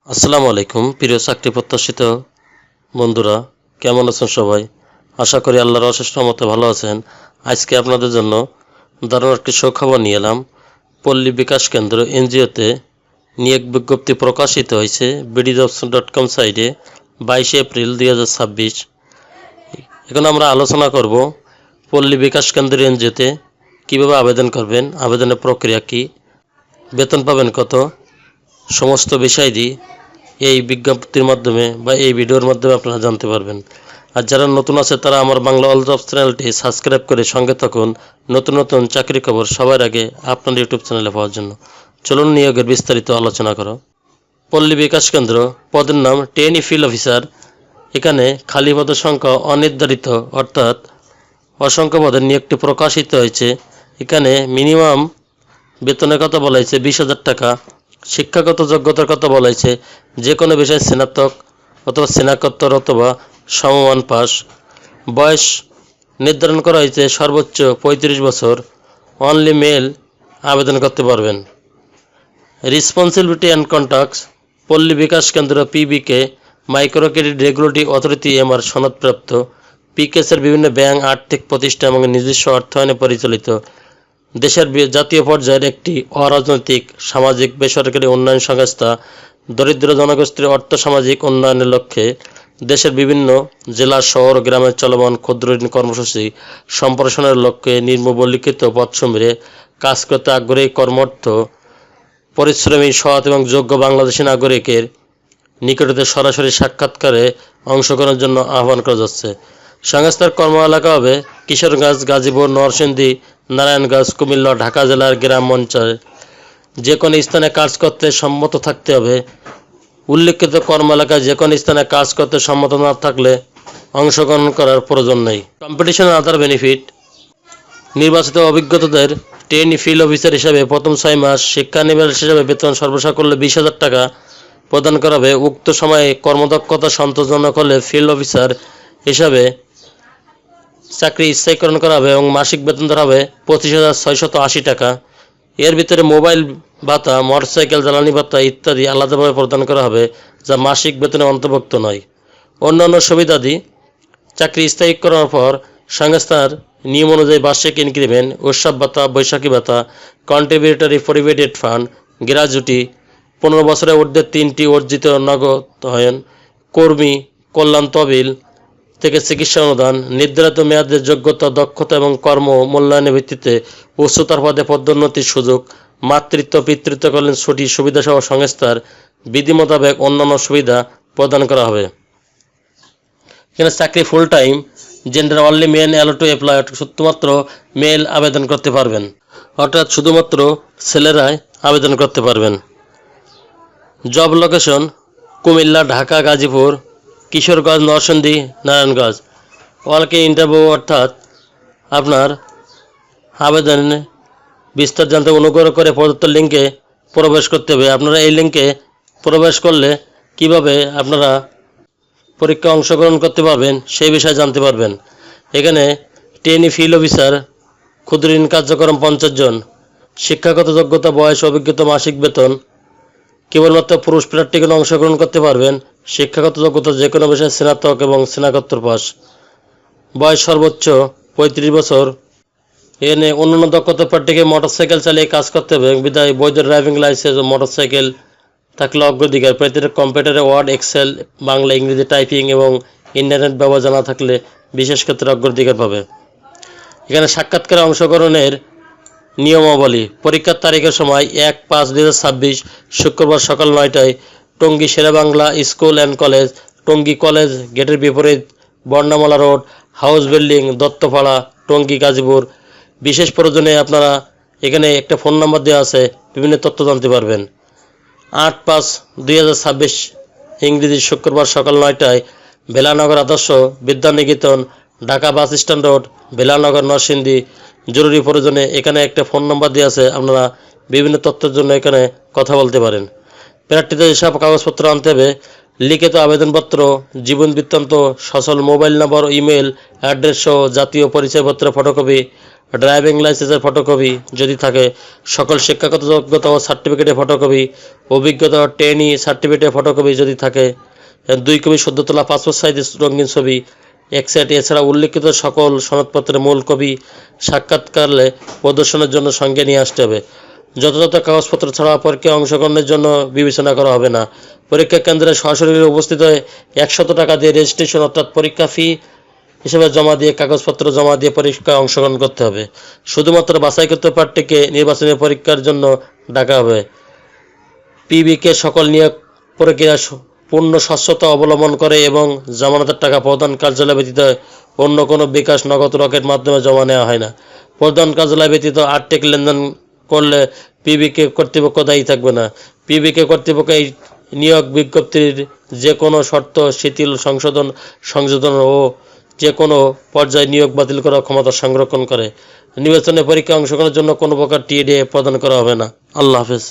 আসসালামু আলাইকুম প্রিয় চাকরি প্রত্যাশিত বন্ধুরা, কেমন আছেন সবাই? আশা করি আল্লাহর অশেষ রহমতে ভালো আছেন। আজকে আপনাদের জন্য দারুণ একটি সুখবর নিয়ে এলাম। পল্লী বিকাশ কেন্দ্র এনজিওতে নিয়োগ বিজ্ঞপ্তি প্রকাশিত হয়েছে bdjobs.com সাইটে 22 এপ্রিল 2026। এখন আমরা আলোচনা করব পল্লী বিকাশ কেন্দ্র এনজিওতে কীভাবে আবেদন করবেন, আবেদনের প্রক্রিয়া কী, বেতন পাবেন কত, সমস্ত বিষয়টি এই বিজ্ঞপ্তির মাধ্যমে বা এই ভিডিওর মাধ্যমে আপনারা জানতে পারবেন। আর যারা নতুন আছে তারা আমার বাংলা অল জবস চ্যানেলটি সাবস্ক্রাইব করে সঙ্গে থাকুন নতুন নতুন চাকরি খবর সবার আগে আপনার ইউটিউব চ্যানেলে পাওয়ার জন্য। চলুন নিয়োগের বিস্তারিত আলোচনা করো। পল্লী বিকাশ কেন্দ্র, পদের নাম ট্রেনি ফিল্ড অফিসার। এখানে খালি পদের সংখ্যা অনির্ধারিত, অর্থাৎ অসংখ্য পদের নিয়োগটি প্রকাশিত হয়েছে। এখানে মিনিমাম বেতনের কথা বলা হয়েছে 20,000 টাকা। শিক্ষাগত যোগ্যতার কথা বলা হয়েছে যে কোনো বিষয়ে স্নাতক অথবা স্নাতকোত্তর অথবা সমমান পাস। বয়স নির্ধারণ করা হয়েছে সর্বোচ্চ 35 বছর। অনলি মেল আবেদন করতে পারবেন। Responsibility and contacts, Palli Bikash Kendra PBK micro credit regulatory authority MR সনদপ্রাপ্ত। পিকেসের বিভিন্ন ব্যাংক, আর্থিক প্রতিষ্ঠান এবং নিজস্ব অর্থায়নে পরিচালিত দেশের জাতীয় পর্যায়ের একটি অরাজনৈতিক সামাজিক বেসরকারি উন্নয়ন সংস্থা। দরিদ্র জনগোষ্ঠীর অর্থ সামাজিক উন্নয়নের লক্ষ্যে দেশের বিভিন্ন জেলা, শহর, গ্রামে চলমান ক্ষুদ্র ঋণ কর্মসূচি সম্প্রসারণের লক্ষ্যে নিম্নলিখিত পদসমূহে কাজ করতে আগ্রহী কর্মরত পরিশ্রমী, সৎ এবং যোগ্য বাংলাদেশি নাগরিকের নিকটতে সরাসরি সাক্ষাৎকারে অংশগ্রহণের জন্য আহ্বান করা যাচ্ছে। সংস্থার কর্ম এলাকা হবে কিশোরগঞ্জ, গাজীপুর, নরসিংদী, নারায়ণগঞ্জ, কুমিল্লা, ঢাকা জেলার গ্রাম অঞ্চলে যে কোনো স্থানে কাজ করতে সম্মত থাকতে হবে। উল্লেখিত কর্ম এলাকায় যে কোনো স্থানে কাজ করতে সম্মত না থাকলে অংশগ্রহণ করার প্রয়োজন নেই। কম্পিটিশন আদার বেনিফিট, নির্বাচিত অভিজ্ঞতাদের ট্রেনি ফিল্ড অফিসার হিসাবে প্রথম 6 মাস শিক্ষানিবাস হিসাবে বেতন সর্বসাকুল্যে 20,000 টাকা প্রদান করা হবে। উক্ত সময়ে কর্মদক্ষতা সন্তোষজনক হলে ফিল্ড অফিসার হিসাবে চাকরি স্থায়ীকরণ করা হবে এবং মাসিক বেতন ধরা হবে 25,680 টাকা। এর ভিতরে মোবাইল ভাতা, মোটরসাইকেল জ্বালানি ভাতা ইত্যাদি আলাদাভাবে প্রদান করা হবে, যা মাসিক বেতনে অন্তর্ভুক্ত নয়। অন্যান্য সুবিধাদি, চাকরি স্থায়ী করার পর সংস্থার নিয়ম অনুযায়ী বার্ষিক ইনক্রিমেন্ট, উৎসব ভাতা, বৈশাখী ভাতা, কন্ট্রিবিউটরি প্রভিডেন্ট ফান্ড, গ্র্যাচুইটি, 15 বছরের ঊর্ধ্বে 3টি অর্জিত নগদায়ন, কর্মী কল্যাণ তহবিল থেকে চিকিৎসা অনুদান, নির্ধারিত মেয়াদের যোগ্যতা, দক্ষতা এবং কর্ম মূল্যায়নের ভিত্তিতে উচ্চতর পদে পদোন্নতির সুযোগ, মাতৃত্ব পিতৃত্বকালীন ছুটি সুবিধাসহ সংস্থার বিধি মোতাবেক অন্যান্য সুবিধা প্রদান করা হবে। এখানে চাকরি full time, gender only men allowed to apply, শুধুমাত্র মেল আবেদন করতে পারবেন, অর্থাৎ শুধুমাত্র ছেলেরাই আবেদন করতে পারবেন। Job location Comilla, Dhaka, Gazipur, Kishoreganj, Narsingdi, Narayanganj. অলকে ইন্টারভিউ, অর্থাৎ আপনার আবেদনে বিস্তার জানতে অনুগ্রহ করে প্রদত্ত লিঙ্কে প্রবেশ করতে হবে। আপনারা এই লিঙ্কে প্রবেশ করলে কিভাবে আপনারা পরীক্ষায় অংশগ্রহণ করতে পারবেন সেই বিষয়ে জানতে পারবেন। এখানে ট্রেনি ফিল্ড অফিসার, ক্ষুদ্র ঋণ কার্যক্রম 50 জন, শিক্ষাগত যোগ্যতা, বয়স, অভিজ্ঞতা, মাসিক বেতন কেবলমাত্র পুরুষ প্রার্থীগণ অংশগ্রহণ করতে পারবেন। শিক্ষাগত যোগ্যতা যে কোনো বিষয়ে স্নাতক এবং স্নাতকোত্তর পাস। বয়স সর্বোচ্চ 35 বছর। এনে অন্যান্য দক্ষতা প্রার্থীকে মোটরসাইকেল চালিয়ে কাজ করতে হবে, বিধায় বৈধ ড্রাইভিং লাইসেন্স ও মোটরসাইকেল থাকলে অগ্রাধিকার। প্রার্থীদের কম্পিউটারে ওয়ার্ড, এক্সেল, বাংলা, ইংরেজি টাইপিং এবং ইন্টারনেট ব্যবহার জানা থাকলে বিশেষ ক্ষেত্রে অগ্রাধিকার পাবে। এখানে সাক্ষাৎকারে অংশগ্রহণের নিয়মাবলী, পরীক্ষার তারিখের সময় 1/5/2026 শুক্রবার সকাল 9টায় Tongi Sherebangla school and college, Tongi college গেটের বিপরীত, Bornomala road, house building, Dattapara, Tongi, Gazipur. বিশেষ প্রয়োজনে আপনারা এখানে একটা ফোন নাম্বার দেওয়া আছে, বিভিন্ন তথ্য জানতে পারবেন। 8/5/2026 ইংরেজি শুক্রবার সকাল 9টায় বেলানগর আদর্শ Vidyaniketan, Dhaka bus stand road, Belanagar, Narsingdi. জরুরি প্রয়োজনে এখানে একটা ফোন নাম্বার দেওয়া আছে, আপনারা বিভিন্ন তথ্যের জন্য এখানে কথা বলতে পারেন। প্রার্থীদের যেসব কাগজপত্র আনতে হবে: লিখিত আবেদনপত্র, জীবন বৃত্তান্ত, সচল মোবাইল নম্বর, ইমেল অ্যাড্রেস সহ জাতীয় পরিচয়পত্রের ফটোকপি, ড্রাইভিং লাইসেন্সের ফটোকপি যদি থাকে, সকল শিক্ষাগত যোগ্যতা ও সার্টিফিকেটের ফটোকপি, অভিজ্ঞতা ও ট্রেনি সার্টিফিকেটের ফটোকপি যদি থাকে, 2 কপি সদ্য তোলা পাসপোর্ট সাইজের রঙিন ছবি, এক সেট। এছাড়া উল্লিখিত সকল সনদপত্রের মূল কপি সাক্ষাৎকারে প্রদর্শনের জন্য সঙ্গে নিয়ে আসতে হবে। যথাযথ কাগজপত্র ছাড়া পরীক্ষায় অংশগ্রহণের জন্য বিবেচনা করা হবে না। পরীক্ষা কেন্দ্রে সরাসরি উপস্থিত হয়ে 100 টাকা দিয়ে রেজিস্ট্রেশন অর্থাৎ পরীক্ষা ফি হিসেবে জমা দিয়ে কাগজপত্র জমা দিয়ে পরীক্ষায় অংশগ্রহণ করতে হবে। শুধুমাত্র বাছাইকৃত প্রার্থীকে নির্বাচনী পরীক্ষার জন্য ডাকা হবে। পিবিকে সকল নিয়োগ প্রক্রিয়া পূর্ণ স্বচ্ছতা অবলম্বন করে এবং জামানতের টাকা প্রদান কার্যালয় ব্যতীত অন্য কোনো বিকাশ, নগদ, রকেট মাধ্যমে জমা নেওয়া হয় না। প্রদান কার্যালয় ব্যতীত আর্থিক লেনদেন করলে পিবিকে কর্তৃপক্ষ দায়ী থাকবে না। পিবিকে কর্তৃপক্ষ এই নিয়োগ বিজ্ঞপ্তির যে কোনো শর্ত শিথিল, সংশোধন ও যে কোনো পর্যায়ে নিয়োগ বাতিল করার ক্ষমতা সংরক্ষণ করে। নির্বাচনী পরীক্ষায় অংশগ্রহণের জন্য কোনো প্রকার টিএডিএ প্রদান করা হবে না। আল্লাহ হাফেজ।